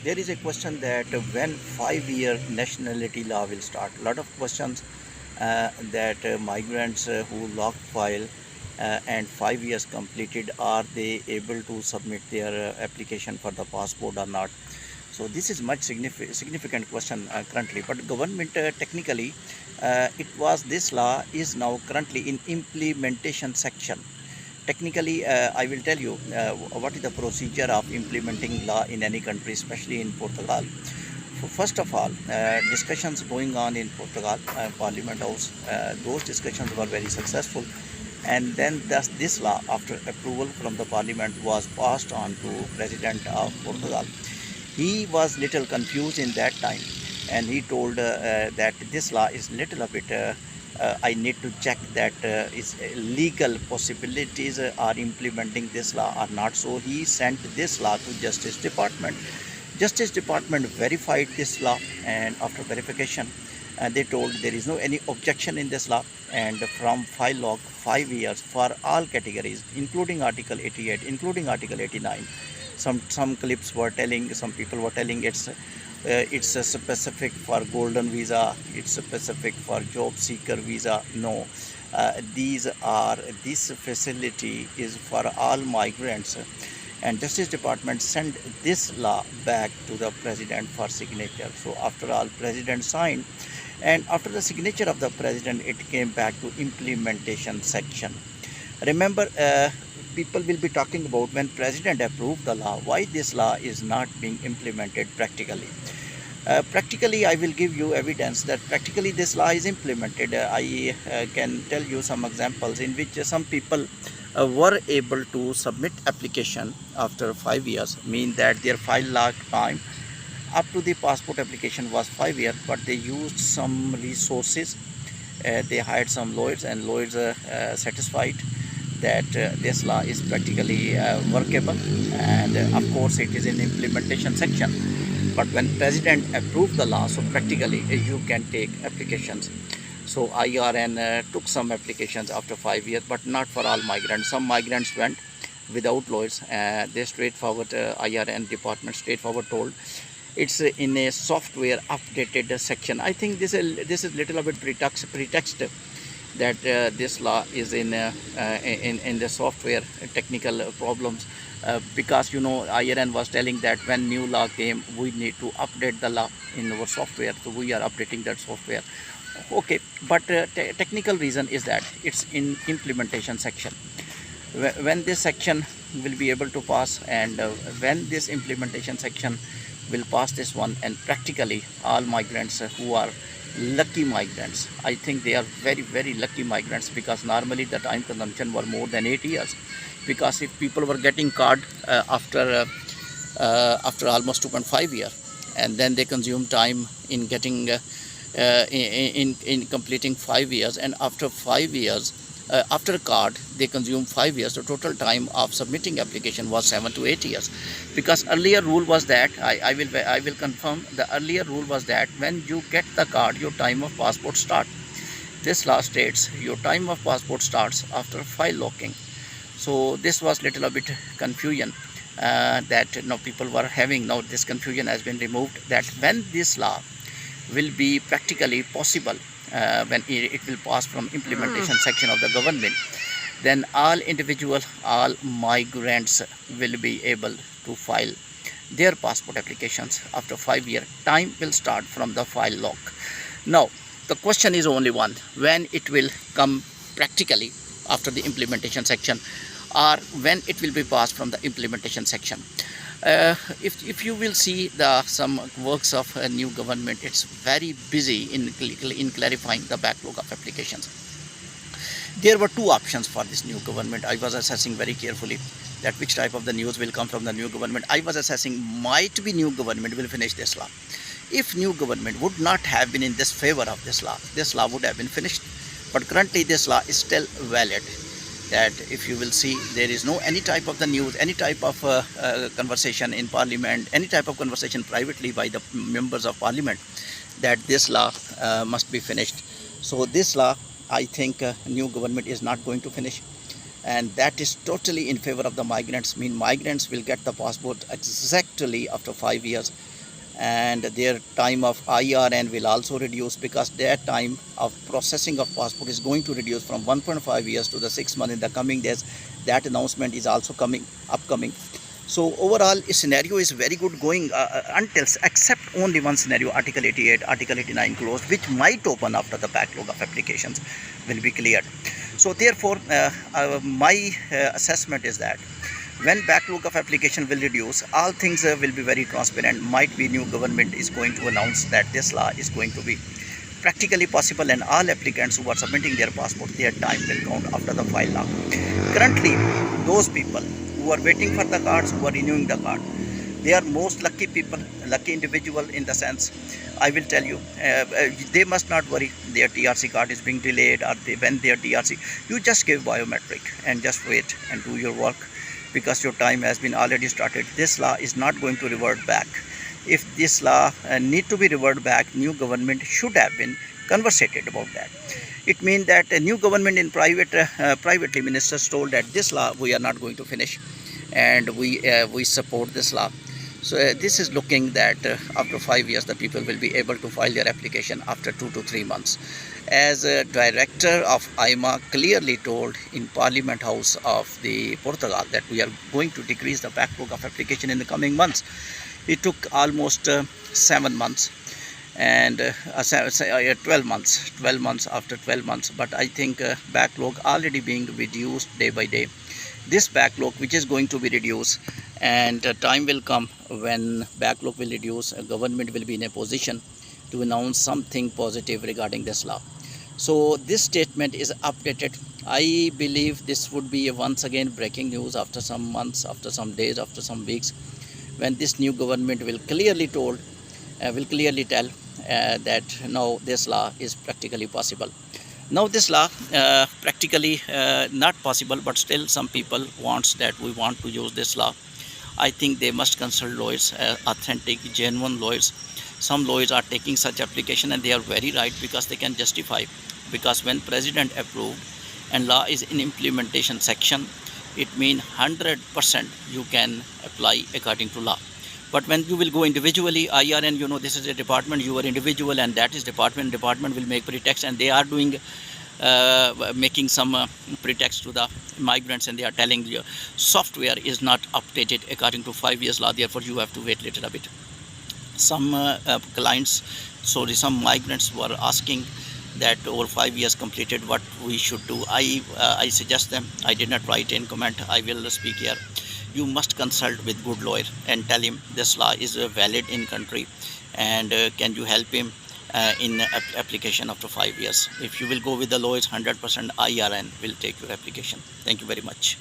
There is a question that when 5-year nationality law will start. A lot of questions that migrants who lock file and 5 years completed, are they able to submit their application for the passport or not? So this is much significant question currently. But government technically, it was this law is now currently in implementation section. Technically, I will tell you what is the procedure of implementing law in any country, especially in Portugal. First of all, discussions going on in Portugal, Parliament House, those discussions were very successful. And then this law, after approval from the Parliament, was passed on to President of Portugal. He was little confused in that time, and he told that this law is little bit I need to check that is legal possibilities are implementing this law or not. So he sent this law to Justice Department. Justice Department verified this law, and after verification, they told there is no any objection in this law, and from file log 5 years for all categories, including Article 88, including Article 89. Some clips were telling, some people were telling it's a specific for golden visa, it's specific for job seeker visa. No, this facility is for all migrants. And Justice Department sent this law back to the President for signature. So after all, President signed, and after the signature of the President, it came back to implementation section. Remember, people will be talking about when President approved the law, why this law is not being implemented practically. Practically, I will give you evidence that practically this law is implemented. I can tell you some examples in which some people were able to submit application after 5 years, mean that their file log time up to the passport application was 5 years, but they used some resources. They hired some lawyers, and lawyers satisfied that this law is practically workable, and of course it is in implementation section. But when President approved the law, so practically you can take applications. So IRN took some applications after 5 years, but not for all migrants. Some migrants went without lawyers. They straightforward, IRN department straightforward told it's in a software updated section. I think this is little bit pretext that this law is in the software technical problems, because IRN was telling that when new law came, we need to update the law in our software, so we are updating that software. Okay, but technical reason is that it's in implementation section. When this section will be able to pass, and when this implementation section will pass this one, and practically all migrants who are lucky migrants, I think they are very lucky migrants, because normally the time consumption were more than 8 years. Because if people were getting card after almost 2.5 years, and then they consume time in getting in completing 5 years, and after 5 years after card they consume 5 years, the total time of submitting application was 7 to 8 years. Because earlier rule was that, I will confirm, the earlier rule was that when you get the card, your time of passport start. This law states your time of passport starts after file locking. So this was little bit confusion that now people were having. Now this confusion has been removed, that when this law will be practically possible, when it will pass from implementation section of the government, then all migrants will be able to file their passport applications after 5 year. Time will start from the file lock. Now the question is only one: when it will come practically after the implementation section, or when it will be passed from the implementation section. If you will see some works of a new government, it's very busy in clarifying the backlog of applications. There were two options for this new government. I was assessing very carefully that which type of the news will come from the new government. I was assessing might be new government will finish this law. If new government would not have been in this favor of this law would have been finished. But currently this law is still valid. That if you will see, there is no any type of the news, any type of conversation in parliament, any type of conversation privately by the members of parliament, that this law must be finished. So this law, I think new government is not going to finish. and that is totally in favor of the migrants. Mean migrants will get the passport exactly after 5 years, and their time of IRN will also reduce, because their time of processing of passport is going to reduce from 1.5 years to the 6 months in the coming days. That announcement is also upcoming. So overall, a scenario is very good going until, except only one scenario, Article 88, Article 89 clause, which might open after the backlog of applications will be cleared. So therefore, my assessment is that when backlog of application will reduce, all things will be very transparent. Might be new government is going to announce that this law is going to be practically possible, and all applicants who are submitting their passport, their time will count after the file law. Currently, those people who are waiting for the cards, who are renewing the card, they are most lucky people, lucky individual in the sense, I will tell you, they must not worry their TRC card is being delayed, or when their TRC, you just give biometric and just wait and do your work, because your time has been already started. This law is not going to revert back. If this law need to be reverted back, new government should have been conversated about that. It means that a new government in privately ministers told that this law we are not going to finish, and we support this law. So this is looking that after 5 years the people will be able to file their application after 2 to 3 months. As a director of IMA clearly told in Parliament House of the Portugal that we are going to decrease the backlog of application in the coming months. It took almost 7 months and 12 months after 12 months, but I think backlog already being reduced day by day. This backlog which is going to be reduced, and time will come when backlog will reduce, government will be in a position to announce something positive regarding this law. So this statement is updated. I believe this would be once again breaking news after some months, after some days, after some weeks, when this new government will clearly tell that now this law is practically possible. Now this law practically not possible, but still some people wants that we want to use this law. I think they must consult lawyers, authentic, genuine lawyers. Some lawyers are taking such application, and they are very right, because they can justify. Because when president approved and law is in implementation section, it means 100% you can apply according to law. But when you will go individually, IRN, you know, this is a department, you are individual, and that is department will make pretext, and they are doing making some pretext to the migrants, and they are telling you software is not updated according to 5 years law, therefore you have to wait little bit. Some some migrants were asking that over 5 years completed, what we should do. I suggest them, I did not write in comment, I will speak here. You must consult with good lawyer and tell him this law is valid in country, and can you help him in application after 5 years. If you will go with the lawyers, 100% IRN will take your application. Thank you very much.